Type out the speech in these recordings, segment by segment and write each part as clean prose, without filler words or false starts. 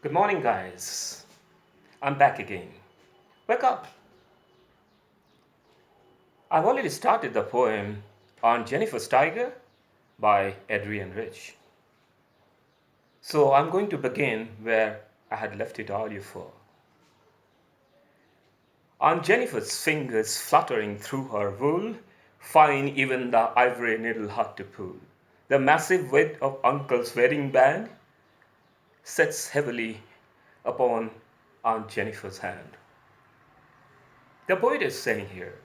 Good morning, guys. I'm back again. Wake up. I've already started the poem on Jennifer's Tiger by Adrian Rich. So I'm going to begin where I had left it earlier for. On Jennifer's fingers fluttering through her wool, fine even the ivory needle hard to pull. The massive weight of Uncle's wedding band sets heavily upon Aunt Jennifer's hand. The poet is saying here,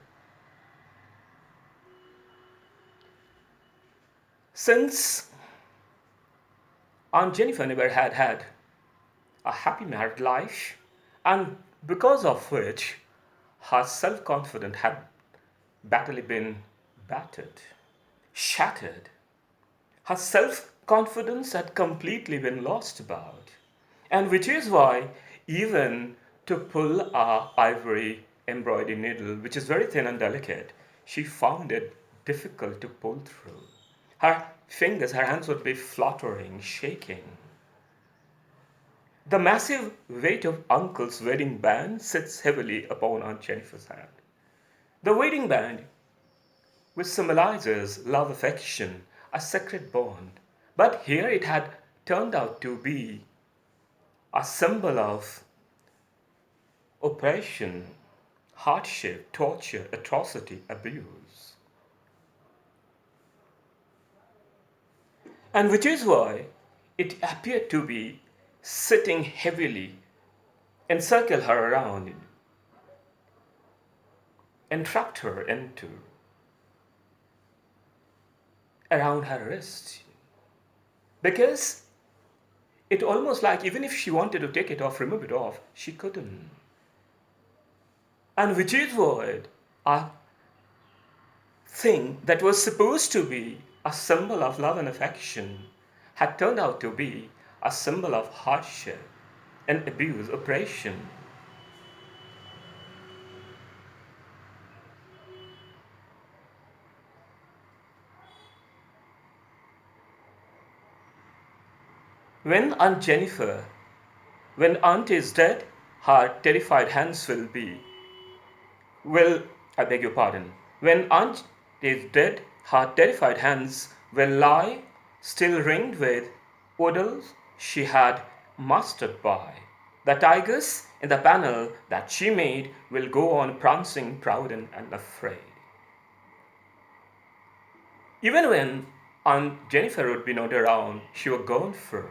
since Aunt Jennifer never had a happy married life, and because of which her self confidence had badly been battered, shattered. Her self confidence had completely been lost about, and which is why, even to pull a ivory embroidery needle, which is very thin and delicate, she found it difficult to pull through. Her fingers, her hands would be fluttering, shaking. The massive weight of Uncle's wedding band sits heavily upon Aunt Jennifer's hand. The wedding band, which symbolizes love, affection, a sacred bond, but here it had turned out to be a symbol of oppression, hardship, torture, atrocity, abuse. And which is why it appeared to be sitting heavily, encircle her around, entrapped her into around her wrist. Because it almost like even if she wanted to take it off, remove it off, she couldn't. And which is what a thing that was supposed to be a symbol of love and affection had turned out to be a symbol of hardship and abuse, oppression. When Aunt Jennifer, when Aunt is dead, her terrified hands will, I beg your pardon, when Aunt is dead, her terrified hands will lie, still ringed with odors she had mastered by. The tigers in the panel that she made will go on prancing, proud and afraid. Even when Aunt Jennifer would be not around, she was gone for.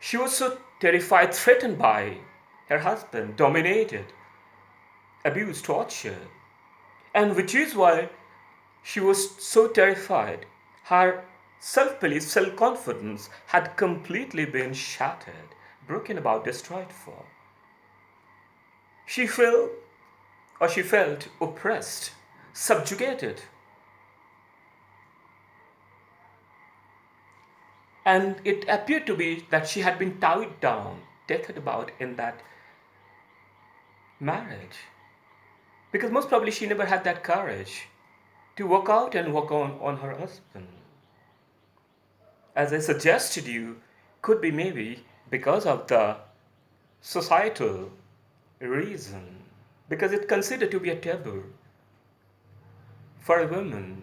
She was so terrified, threatened by her husband, dominated, abused, tortured, and which is why she was so terrified. Her self belief, self confidence had completely been shattered, broken about, destroyed for. She felt oppressed, subjugated, and it appeared to be that she had been tied down, taken about in that marriage. Because most probably she never had that courage to walk out and walk on her husband. As I suggested you, could be maybe because of the societal reason, because it's considered to be a taboo for a woman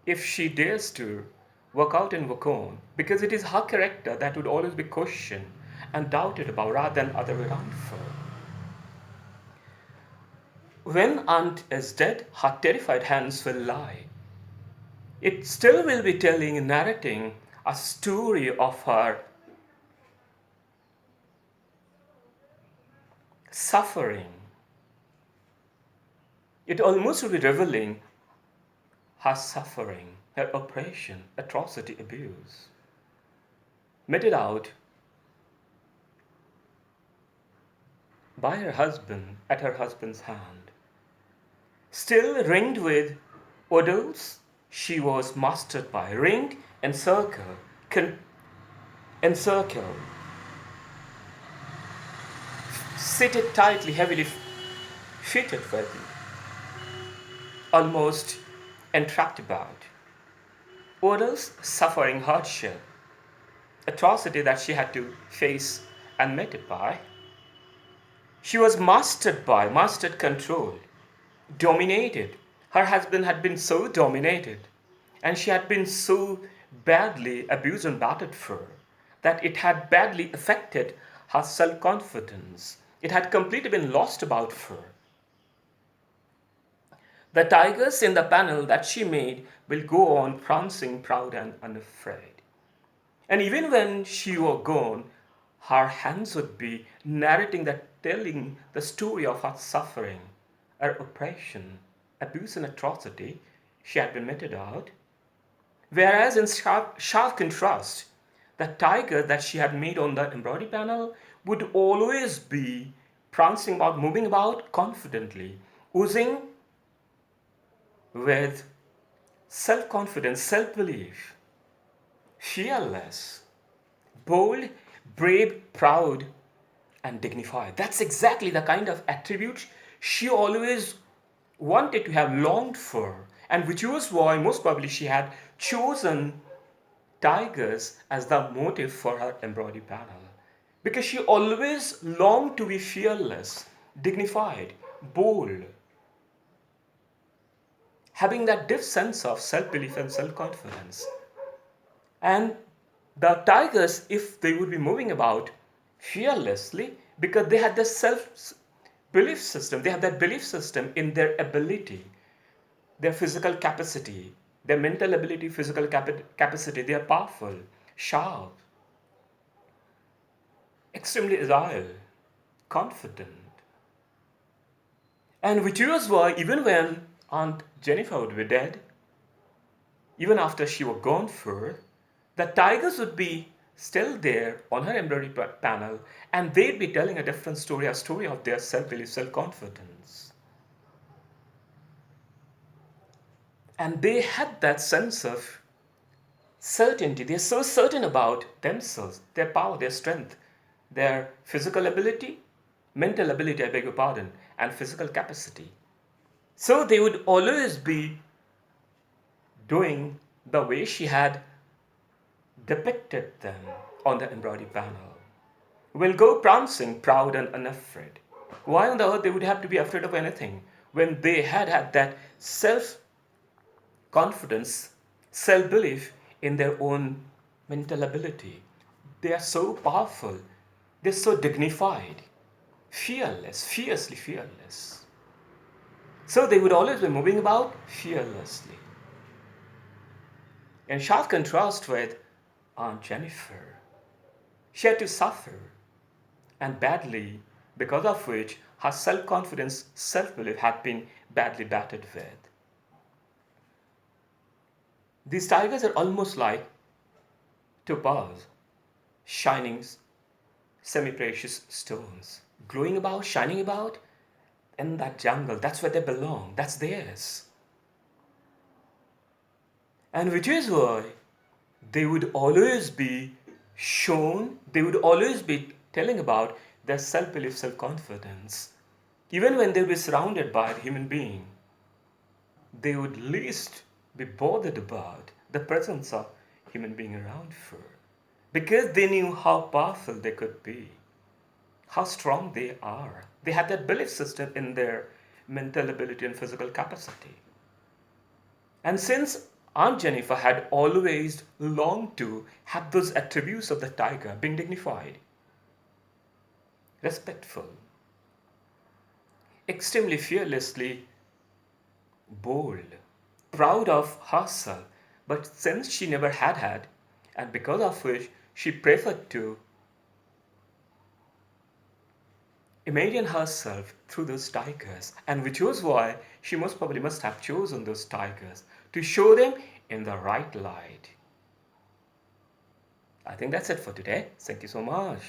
if she dares to walk out and walk on, because it is her character that would always be questioned and doubted about rather than other way around for. When Aunt is dead, her terrified hands will lie. It still will be telling, narrating a story of her suffering. It almost will be revealing her suffering, her oppression, atrocity, abuse, meted out by her husband at her husband's hand. Still ringed with odors she was mastered by, ringed, encircled, encircled, seated tightly, heavily fitted with, almost entrapped about. Odors, suffering, hardship, atrocity that she had to face and met it by. She was mastered control, dominated. Her husband had been so dominated, and she had been so badly abused and battered for that it had badly affected her self confidence. It had completely been lost about her. The tigers in the panel that she made will go on prancing proud and unafraid. And even when she were gone, her hands would be narrating that, telling the story of her suffering, her oppression, abuse, and atrocity she had been meted out. Whereas, in sharp contrast, the tiger that she had made on the embroidery panel would always be prancing about, moving about confidently, oozing with self confidence, self belief, fearless, bold, brave, proud, and dignified. That's exactly the kind of attributes she always wanted to have longed for, and which was why most probably she had chosen tigers as the motive for her embroidery panel. Because she always longed to be fearless, dignified, bold, having that deep sense of self belief and self confidence. And the tigers, if they would be moving about fearlessly, because they had the self belief system, they have that belief system in their ability, their physical capacity, their mental ability, physical capacity, they are powerful, sharp, extremely agile, confident. And which was why, even when Aunt Jennifer would be dead, even after she was gone for, the tigers would be still there on her embroidery panel, and they'd be telling a different story, a story of their self-belief, self-confidence. And they had that sense of certainty. They're so certain about themselves, their power, their strength, their physical ability, mental ability, I beg your pardon, and physical capacity. So they would always be doing the way she had depicted them on the embroidery panel. Will go prancing, proud and unafraid. Why on the earth they would have to be afraid of anything when they had had that self confidence, self belief in their own mental ability? They are so powerful, they're so dignified, fearless, fiercely fearless. So they would always be moving about fearlessly. In sharp contrast with Aunt Jennifer, she had to suffer, and badly, because of which her self confidence, self belief had been badly battered with. These tigers are almost like topaz, shining semi precious stones, glowing about, shining about in that jungle. That's where they belong, that's theirs. And which is why they would always be shown, they would always be telling about their self belief, self confidence. Even when they would be surrounded by a human being, they would least be bothered about the presence of human being around for, because they knew how powerful they could be, how strong they are. They had that belief system in their mental ability and physical capacity. And since Aunt Jennifer had always longed to have those attributes of the tiger, being dignified, respectful, extremely fearlessly bold, proud of herself, but since she never had, and because of which she preferred to imagine herself through those tigers, and which was why she most probably must have chosen those tigers to show them in the right light. I think that's it for today. Thank you so much.